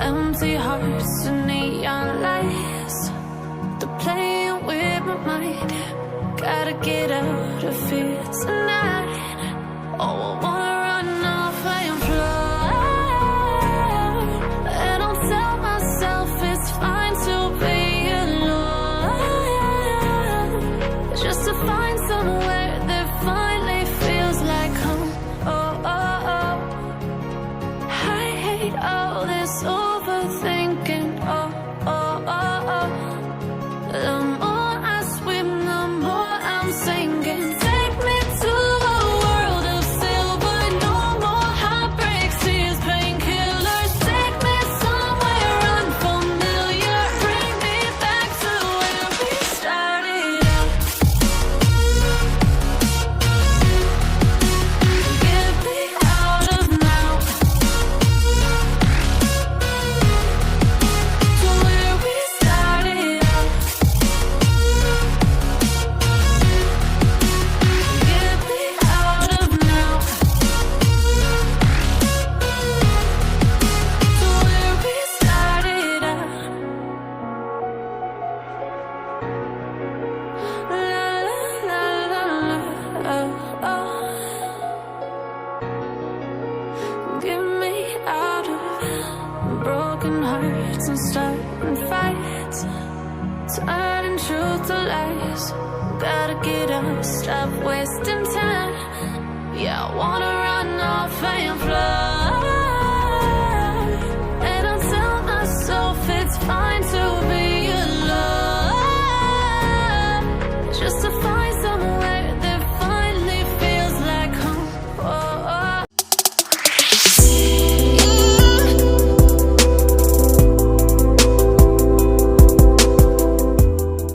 Empty hearts and neon lights, they're playing with my mind. Gotta get out of here tonight. Oh, I wanna run off and fly, and I'll tell myself it's fine to be alone, just to find somewhere that finally feels like home. Oh, oh, oh. I hate all this overthinking. Oh, oh, oh, oh. The more I swim, the more I'm sinking. Take me to a world of silver. No more heartbreaks, tears, painkillers. Take me somewhere unfamiliar. Bring me back to where we started out. Get me out of now, to where we started out. Get me out of now, to where we started out. La la la la, oh, oh. Get me out of broken hearts and starting fights, turning truth to lies. Gotta get up, stop wasting time.